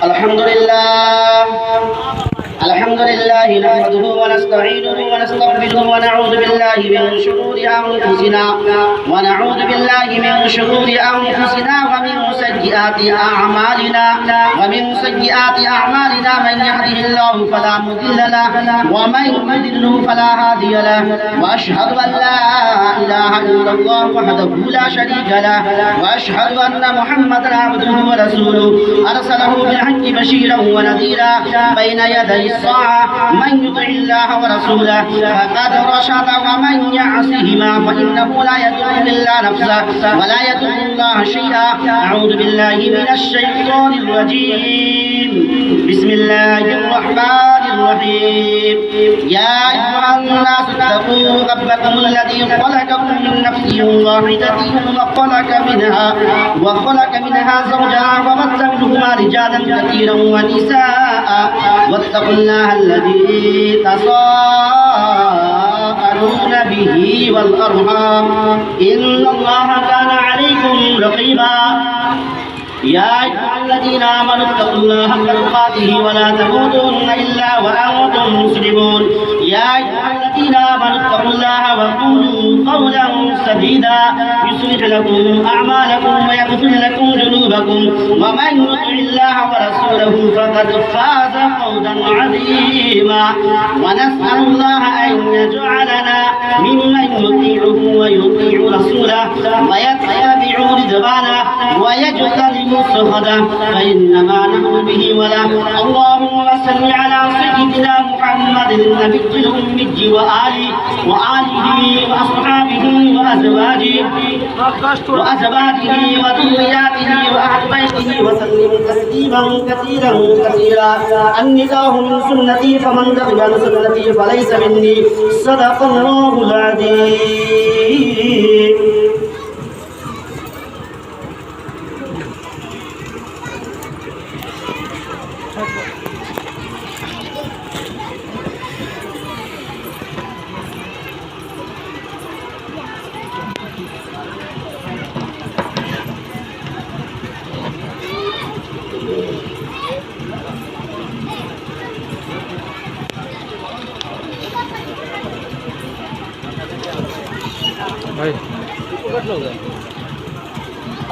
الحمد لله نحمده ونستعينه ونستغفره ونعوذ بالله من شرور أنفسنا ومن سيئات أعمالنا من يهده الله فلا مضل له ومن يضلل فلا هادي له وأشهد أن لا إله إلا الله وحده لا شريك له وأشهد أن محمدا عبده ورسوله أرسله بالحق بشيرا ونذيرا بين يدي الساعة من يطع الله ورسوله فقد رشد ومن يعصهما فإنه لا يضر إلا نفسه ولا يضر الله شيئا. أعوذ بالله من الشيطان الرجيم. بسم الله الرحمن الرحيم. يا أيها الناس اتقوا ربكم الذي خلقكم من نفس واحدة وخلق منها زوجها وبث منهما رجالا كثيرا ونساء واتقوا الله الذي تساءلون به والأرحام إن الله كان عليكم رقيبا. يا أيها الذين آمنوا اتقوا الله حق تقاته ولا تموتن إلا وأنتم مسلمون. يا أيها الذين آمنوا اتقوا الله وقولوا قولا سديدا يصلح لكم أعمالكم ويغفر لكم ذنوبكم ومن يطع الله ورسوله فقد فاز فوزا عظيما. ونسأل الله أن يجعلنا ممن يطيعه ويطيع رسوله ويتبع رضوانه ويجتنب سخطه فإنما نحن به ولا. اللهم صل على سيدنا محمد النبي الأمي وآله وأصحابه وأزواجه وذرياته وأهل بيته وسلم تسليما كثيرا النداء من سنتي فمن رغب عن سنتي فليس مني. صدق الله العظيم.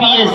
PS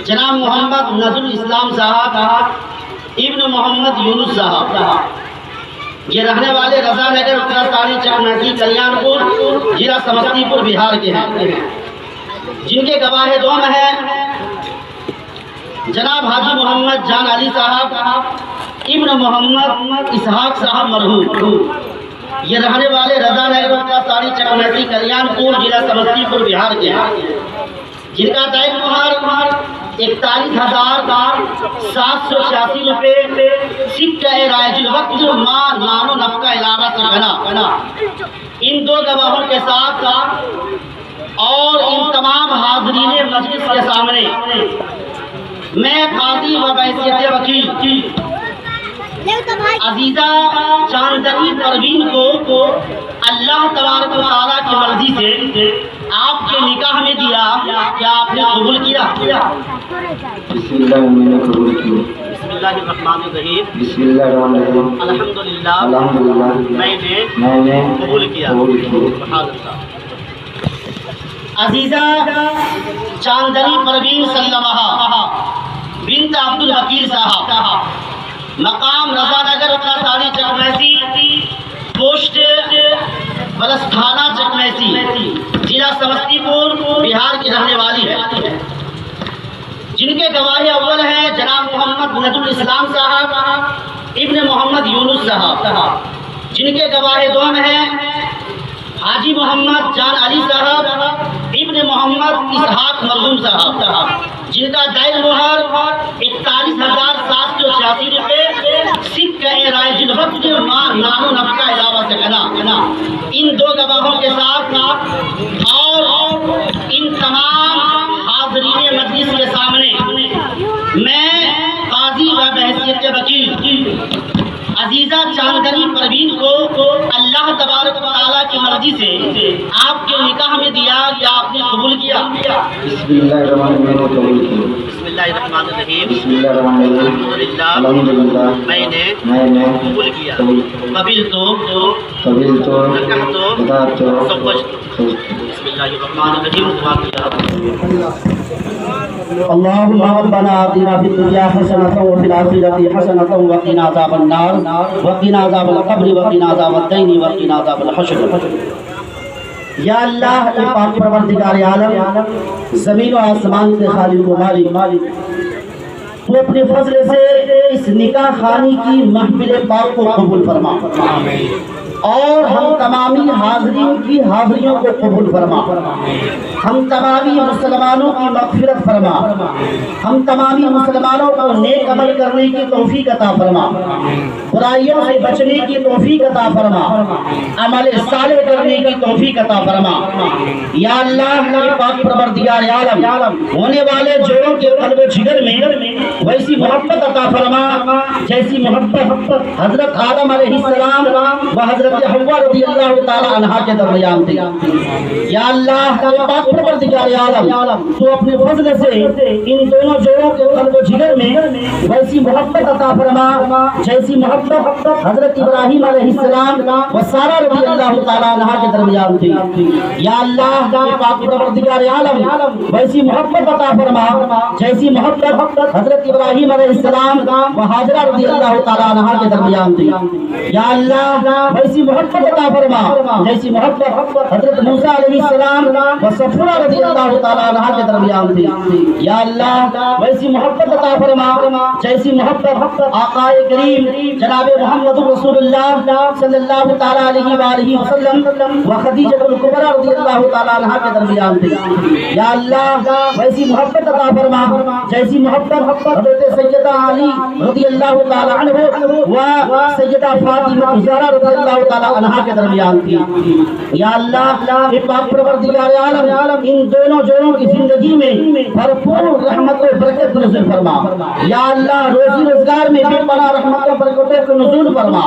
جناب محمد نظر الاسلام صاحب ابن محمد یونس صاحب، یہ رہنے والے رضا نگر اترا تاری چکناتی کلیان پور ضلع سمستی پور بہار کے ہیں، جن کے گواہ دوم ہیں جناب حاجی محمد جان علی صاحب ابن محمد اسحاق صاحب مرحوم، یہ رہنے والے رضا نگر اترا تاری چکناتی کلیان پور ضلع سمستی پور بہار کے ہیں، جن کا دائر مہر 41,786 روپے سکہ رائج الوقت ماں نان و نفقہ علاوہ سے بنا۔ ان دو گواہوں کے ساتھ اور ان تمام حاضرین مجلس کے سامنے میں قاضی و بحیثیت وکیل عزیزہ چاندنی پروین کو اللہ تبارک و تعالیٰ کی مرضی سے آپ کے نکاح میں دیا، کیا آپ نے قبول کیا؟ بسم اللہ میں نے قبول کیا۔ بسم اللہ الرحمن الرحیم۔ بسم اللہ الرحمن الرحیم۔ الحمدللہ میں نے قبول کیا۔ سبحان اللہ۔ عزیزہ چاندنی پروین سلمہ بنت عبد الوکیل صاحب، مقام رضا نگر اترا تاری چکمیسی، پوسٹ بلس تھانہ چکمیسی، ضلع سمستی پور بہار کی رہنے والی ہے، جن کے گواہ اول ہیں جناب محمد نظر الاسلام صاحب ابن محمد یونس صاحب، جن کے گواہ دوم ہیں حاجی محمد جان علی صاحب ابن محمد اسحاق مرحوم صاحب، جن کا دائر مہر 41,786 روپے سکہ رائج الوقت ماں نان و نفقہ علاوہ سے بنا۔ ان دو گواہوں کے ساتھ اور ان تمام حاضرین مجلس کے سامنے میں قاضی و بحیثیت وکیل عزیزہ چاندنی پروین کو اللہ تبارک و تعالیٰ کی مرضی سے آپ کے نکاح میں دیا، کیا آپ نے قبول کیا؟ بسم اللہ الرحمن الرحیم۔ بسم اللہ الرحمن الرحیم۔ بسم اللہ الرحمن الرحیم۔ الحمدللہ میں نے قبول کیا۔ قبل تو بسم اللہ الرحمن الرحیم۔ اللهم ربنا آتنا في الدنيا حسنة وفي الآخرة حسنة وقنا عذاب النار وقنا عذاب القبر وقنا عذاب الدين وقنا عذاب الحشر۔ یا اللہ اے پاک پروردگار عالم، زمین و آسمان کے خالق و مالک، تو اپنے فضل سے اس نکاح خانی کی محفل پاک کو قبول فرما اور ہم تمامی حاضرین کی حاضریوں کو قبول فرما، ہم تمامی مسلمانوں کی مغفرت فرما، ہم تمامی مسلمانوں کو نیک عمل کرنے کی توفیق عطا فرما، برائیوں سے بچنے کی توفیق عطا فرما، عمل صالح کرنے کی توفیق عطا فرما۔ یا اللہ اے پاک پروردگار عالم، ہونے والے جوڑوں کے قلب و جگر میں ویسی محبت عطا فرما جیسی محبت حضرت آدم علیہ السلام و حضرت حوا رضی اللہ تعالی عنہا کے درمیان تھی۔ یا اللہ اے پاک پروردگار عالم، تو اپنے فضل سے ان دونوں جوڑوں کے قلب و جگر میں ویسی محبت عطا فرما جیسی محبت حضرت ابراہیم علیہ السلام و سارہ رضی اللہ تعالی عنہا کے درمیان تھی۔ یا اللہ اے پاک پروردگار عالم، ویسی محبت عطا فرما جیسی محبت حضرت ابراہیم علیہ السلام و حاجرہ رضی اللہ تعالی عنہا کے درمیان تھی۔ یا اللہ ویسی محبت عطا فرما جیسی محبت حضرت موسیٰ علیہ السلام و صفورہ رضی اللہ تعالی عنہا کے درمیان تھی۔ یا اللہ ویسی محبت عطا فرما جیسی محبت آقا کریم جناب محمد رسول اللہ صلی اللہ تعالی علیہ وآلہ وسلم و خدیجہ الکبریٰ رضی اللہ تعالی عنہا کے درمیان تھی۔ یا اللہ ویسی محبت عطا فرما جیسی محبت حضرت سیدہ علی رضی اللہ تعالی عنہ و سیدہ فاطمہ زہرا رضی اللہ تعالی عنہا کے درمیان تھی۔ یا اللہ اے پاک پروردگار عالم، ان دونوں جوڑوں کی زندگی میں بھرپور رحمت و برکت نازل فرما، یا اللہ روزی روزگار میں بے پناہ رحمت و برکتوں کو نزول فرما،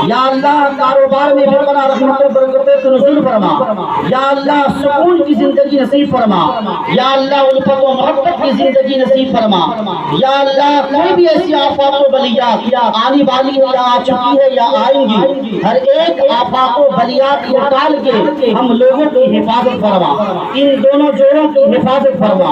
یا اللہ کاروبار میں بے پناہ رحمت و برکتوں کو نزول فرما، یا اللہ سکون کی زندگی نصیب فرما، یا اللہ الفت و محبت کی زندگی نصیب فرما، یا اللہ کوئی بھی ایسی آفات و بلیات آنے والی ہے یا آ چکی ہے یا آئیں گی، ہر ایک آفات و بلیات کو ٹال کے ہم لوگوں کی حفاظت فرما، ان دونوں جوڑوں کی حفاظت فرما۔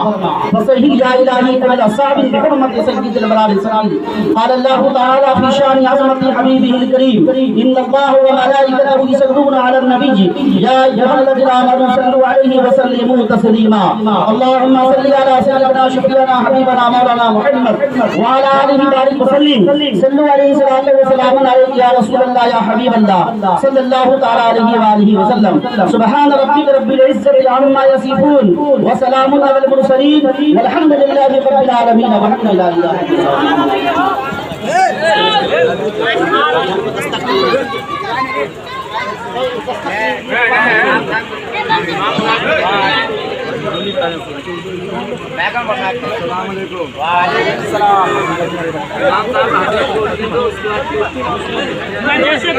فصحیح یا الہی تعالی صاحب بحرمت سید البلال السلام قال اللہ تعالی فی شان عظمت حبیبہ الکریم ان اللہ و ملائکتہ یصلون علی النبی یا ایھا الذین آمنوا صلوا علیہ وسلموا تسلیما اللهم صل علی سیدنا شفیعنا حبیبنا مولانا محمد وعلى آلہ بارک وسلم صلوا علیہ وسلم علیک یا رسول اللہ یا حبیب اللہ صلی اللہ تعالی علیہ وآلہ وسلم سبحان ربک رب العزت عما یصفون وسلام علی المرسلین والحمد للہ رب العالمین والحمد للہ۔ جیسے